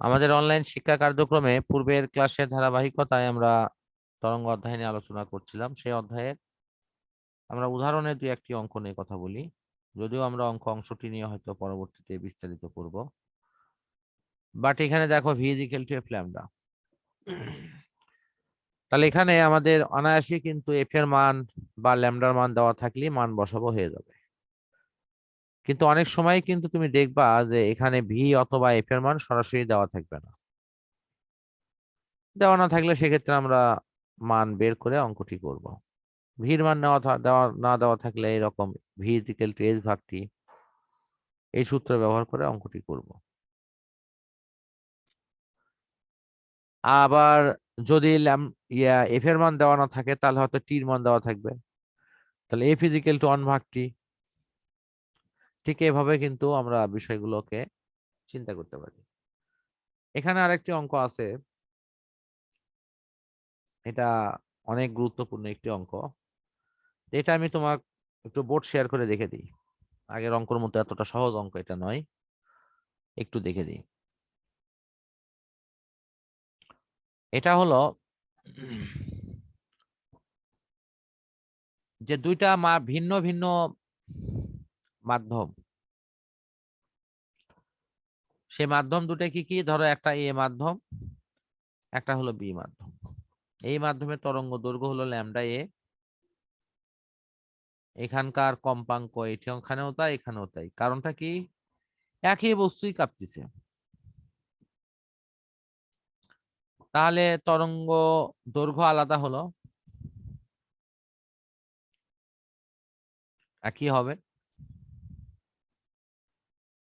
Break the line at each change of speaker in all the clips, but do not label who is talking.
আমাদের অনলাইন শিক্ষা কার্যক্রমে পূর্বের ক্লাসের ধারাবাহিকতায় আমরা তরঙ্গ অধ্যায় নিয়ে আলোচনা করছিলাম। সেই অধ্যায়ে আমরা উদাহরণের দুই একটি অঙ্ক নিয়ে কথা বলি, যদিও আমরা অংশটি নিয়ে হয়তো পরবর্তীতে বিস্তারিত করব। বাট এখানে দেখো V is equal to F lambda. তাহলে এখানে আমাদের অনায়াসে কিন্তু এফ এর মান বা ল্যামডার মান দেওয়া থাকলে মান বসাবো হয়ে যাবে। কিন্তু অনেক সময় কিন্তু তুমি দেখবা যে এখানে ভি অথবা এফ এর মান সরাসরি দেওয়া থাকবে না। দেওয়া না থাকলে সেক্ষেত্রে আমরা মান বের করে অঙ্কটি করব। ভির মান দেওয়া না দেওয়া থাকলে এরকম ভি ইকুয়াল টু এস ভাগ টি, এই সূত্র ব্যবহার করে অঙ্কটি করব। আবার যদি এফ এর মান দেওয়া না থাকে তাহলে হয়তো টির মান দেওয়া থাকবে, তাহলে এফ ইকুয়াল টু 1 ভাগ টি। ঠিক এভাবে কিন্তু আমরা বিষয়গুলোকে চিন্তা করতে পারি। এখানে আরেকটি অঙ্ক আছে, এটা অনেক গুরুত্বপূর্ণ একটি অঙ্ক। এটা আমি তোমার একটু বোর্ড শেয়ার করে দেখে দিই। আগের অঙ্কের মতো এতটা সহজ অঙ্ক এটা নয়, একটু দেখে দিই। এটা হলো যে দুইটা ভিন্ন ভিন্ন মাধ্যম, সেই মাধ্যম দুটো কি কি? ধরো একটা এ মাধ্যম, একটা হলো বি মাধ্যম। এই মাধ্যমের তরঙ্গ দৈর্ঘ্য হলো ল্যামডা এ। এখানকার কম্পাঙ্ক এটি ওখানেও তাই এখানেও তাই। কারণটা কি? একই বস্তুই কাঁপতেছে। তাহলে তরঙ্গ দৈর্ঘ্য আলাদা হলো, একই হবে,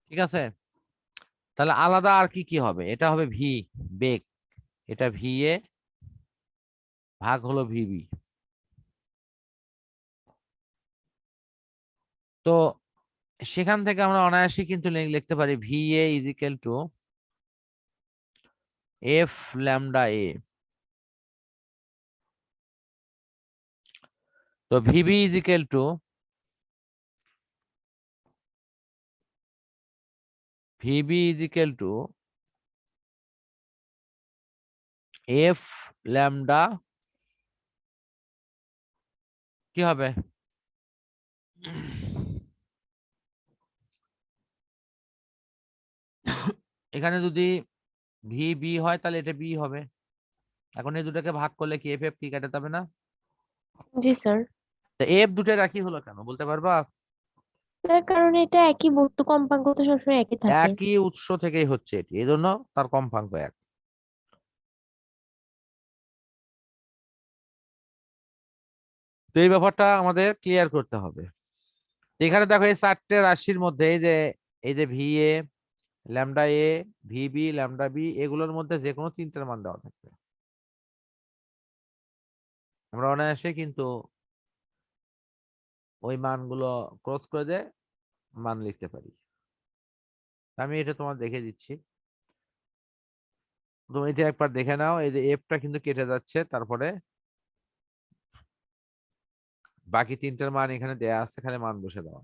ঠিক আছে? তাহলে আলাদা আর কি কি হবে? এটা হবে ভি বেগ, এটা ভি এ ভাগ হলো ভিবি। তো সেখান থেকে আমরা অনায়াসে কিন্তু লিখতে পারি V A is equal to F lambda A. তো VB is equal to F lambda কি হবে? এখানে যদি ভি বি হয় তাহলে এটা বি হবে। এখন এই দুটাকে ভাগ করলে কি এফ এফ কি কাটা যাবে না?
জি স্যার।
তো এফ দুটার একই হলো কেন বলতে পারবা?
তার কারণ এটা একই বস্তু, কম্পাঙ্ক তো সবসময় একই থাকে।
একই উৎস থেকেই হচ্ছে এটি, এই জন্য তার কম্পাঙ্ক এক। তো এই ব্যাপারটা আমাদের ক্লিয়ার করতে হবে। এখানে দেখো এই চারটে রাশির মধ্যে এই যে V A lambda A V B lambda B, এগুলোর মধ্যে যে কোনো তিনটার মান দেওয়া থাকবে। আমরা অনায়াসে কিন্তু ওই মানগুলো ক্রস করে দিয়ে মান লিখতে পারি। আমি এটা তোমার দেখে দিচ্ছি, তুমি এটা একবার দেখে নাও। এই যে এফটা কিন্তু কেটে যাচ্ছে, তারপরে বাকি তিনটার মান এখানে দেয়া আছে, খালি মান বসে দেওয়া,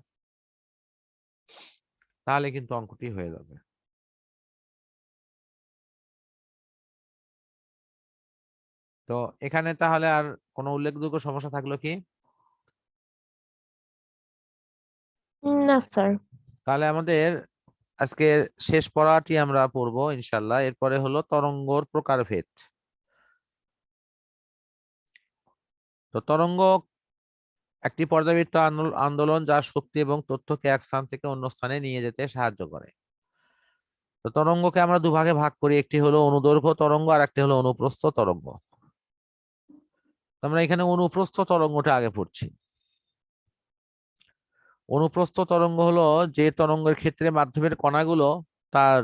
তাহলে কিন্তু অঙ্কটি হয়ে যাবে। তো এখানে তাহলে আর কোনো উল্লেখযোগ্য সমস্যা থাকলো কি?
না স্যার।
তাহলে আমাদের আজকে শেষ পড়াটি আমরা পড়বো ইনশাল্লাহ। এরপরে হলো তরঙ্গর প্রকারভেদ। তো তরঙ্গ একটি পর্যাবৃত্ত আন্দোলন যা শক্তি এবং তথ্যকে এক স্থান থেকে অন্য স্থানে নিয়ে যেতে সাহায্য করে। তো তরঙ্গকে আমরা দুভাগে ভাগ করি, একটি হলো অনুদৈর্ঘ্য তরঙ্গ আর একটি হলো অনুপ্রস্থ তরঙ্গ। আমরা এখানে অনুপ্রস্থ তরঙ্গটা আগে পড়ছি। অনুপ্রস্থ তরঙ্গ হলো যে তরঙ্গের ক্ষেত্রে মাধ্যমের কণাগুলো তার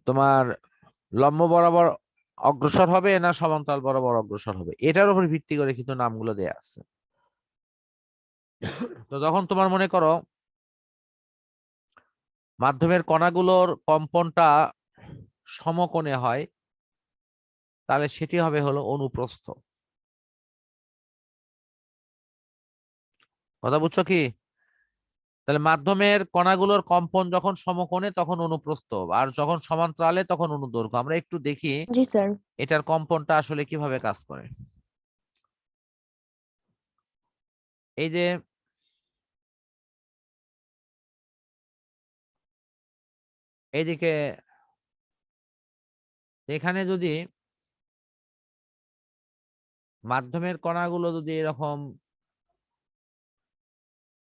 তোমার লম্ব বরাবর অগ্রসর হবে না সমান্তরাল বরাবর অগ্রসর হবে, এটার উপর ভিত্তি করে কিন্তু নামগুলো দেয়া আছে। তো যখন তোমার মনে করো মাধ্যমের কণাগুলোর কম্পনটা সমকোণে হয়, তাহলে সেটি হবে হলো অনুপ্রস্থ। কথা বুঝছো কি? তাহলে মাধ্যমের কণাগুলোর কম্পন যখন সমকোণে তখন অনুপ্রস্থ, আর যখন সমান্তরালে তখন অনুদৈর্ঘ্য। আমরা একটু দেখি
জি স্যার।
এটার কম্পনটা আসলে কিভাবে কাজ করে। এই যে এইদিকে এখানে যদি মাধ্যমের কণাগুলো যদি এরকম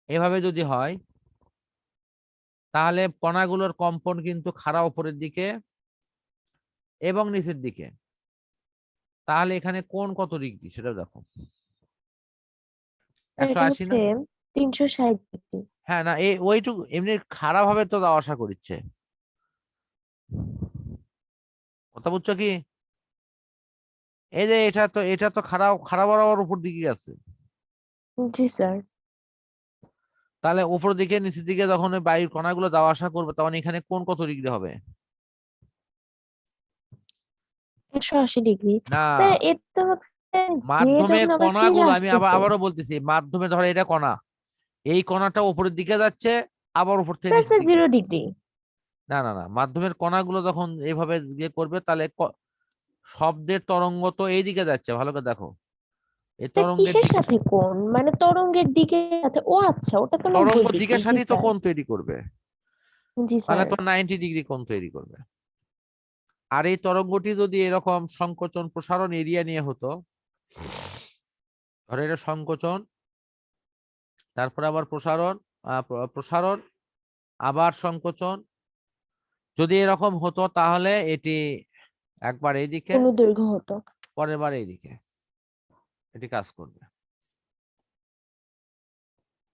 এভাবে যদি হয়, তাহলে কণাগুলোর কম্পন কিন্তু খাড়া উপরের দিকে এবং নিচের দিকে। তাহলে এখানে কোণ কত ডিগ্রি সেটা দেখো,
স্যার, এটা
180 না?
হচ্ছে 360 ডিগ্রি।
হ্যাঁ, না এই ওইটুকু এমনি খাড়া ভাবে তো যাওয়া আসা করছে, কথা বুঝছো কি? এই যে এটা তো খাড়া খাড়া বরাবর উপর দিকে আছে।
জি স্যার।
তাহলে উপর দিকে নিচের দিকে যখন ওই বায়ুর কণাগুলো যাওয়া আসা করবে, তখন এখানে কোণ কত ডিগ্রি হবে?
180 ডিগ্রি।
না,
স্যার, এটা হচ্ছে যে
মাধ্যমের
যখন আবার ফিরে
কণাগুলো আমি
আসতেছে।
আবারও বলতেছি, মাধ্যমে ধরো এটা কণা, এই কণাটা উপরের দিকে যাচ্ছে, আবার উপর থেকে
স্যার
নিচের
স্যার
দিকে
0 ডিগ্রি।
না না না, মাধ্যমের কণাগুলো যখন এইভাবে ইয়ে করবে, তাহলে শব্দের তরঙ্গ তো এইদিকে যাচ্ছে, ভালো করে দেখো, এই
স্যার,
তরঙ্গের
কিসের
দিকে,
সাথে কোণ? মানে তরঙ্গের দিকের সাথে? ও আচ্ছা, ওটা তো
তরঙ্গ
90 ডিগ্রি।
দিকের
জি
সাথেই তো
স্যার।
কোণ তৈরি করবে,
জি
তাহলে
স্যার।
তো 90 ডিগ্রি কোণ তৈরি করবে। আর এই তরঙ্গটি যদি এরকম সংকোচন প্রসারণ এরিয়া নিয়ে হতো, ধরো এটা সংকোচন, তারপর আবার প্রসারণ, প্রসারণ, আবার সংকোচন, যদি এরকম হতো তাহলে এটি একবার এইদিকে,
অনুদৈর্ঘ্য হতো।
পরের বার এইদিকে এটি কাজ করবে।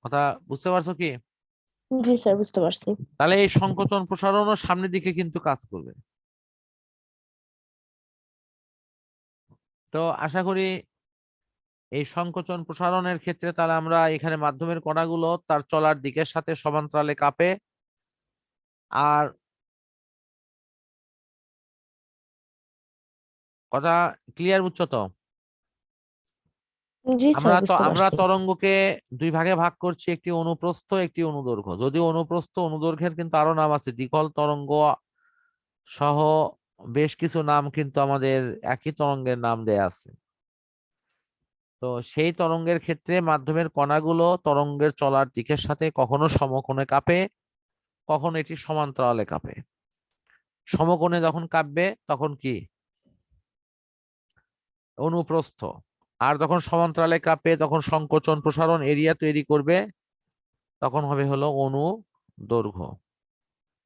কথা বুঝতে পারছো কি?
জি স্যার, বুঝতে পারছি।
তাহলে এই সংকোচন প্রসারণও সামনের দিকে কিন্তু কাজ করবে। তো আশা করি এই সংকোচন প্রসারণের ক্ষেত্রে তাহলে আমরা এখানে মাধ্যমের কণাগুলো তার চলার দিকের সাথে সমান্তরালে কাঁপে। আর কথা ক্লিয়ার, বুঝছো তো?
জি স্যার, বুঝতে
আমরা
পারছি।
তরঙ্গকে দুই ভাগে ভাগ করছি, একটি অনুপ্রস্থ একটি অনুদৈর্ঘ্য। যদিও অনুপ্রস্থ অনুদৈর্ঘ্যের কিন্তু আরো নাম আছে, দ্বিকল তরঙ্গ সহ বেশ কিছু নাম কিন্তু আমাদের একই তরঙ্গের নাম দেয়া আছে। তো সেই তরঙ্গের ক্ষেত্রে মাধ্যমের কণাগুলো তরঙ্গের চলার দিকের সাথে কখনো সমকোণে কাঁপে, কখনো এটি সমান্তরালে কাঁপে। সমকোণে যখন কাঁপবে তখন কি? অনুপ্রস্থ। আর যখন সমান্তরালে কাঁপে তখন সংকোচন প্রসারণ এরিয়া তৈরি করবে, তখন হবে হলো অনুদৈর্ঘ্য।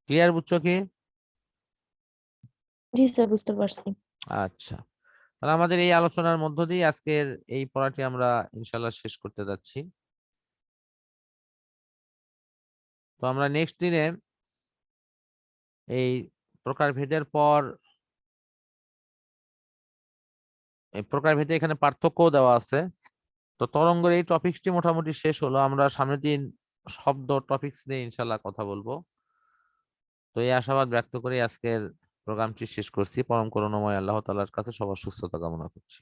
ক্লিয়ার, বুঝছো কি?
জি স্যার, বুঝতে পারছি।
আচ্ছা, তাহলে আমাদের এই আলোচনার মধ্য দিয়ে আজকের এই পড়াটি আমরা ইনশাল্লাহ শেষ করতে যাচ্ছি। তো আমরা নেক্সট দিনে এই প্রকারভেদের পর, এই প্রকারভেদে এখানে পার্থক্যও দেওয়া আছে। তো তরঙ্গের এই টপিকসটি মোটামুটি শেষ হলো। আমরা সামনের দিন শব্দ টপিকস নিয়ে ইনশাল্লাহ কথা বলবো। তো এই আশাবাদ ব্যক্ত করে আজকের প্রোগ্রামটি শেষ করছি। পরম করুণাময় আল্লাহ তাআলার কাছে সবার সুস্থতা কামনা করছি।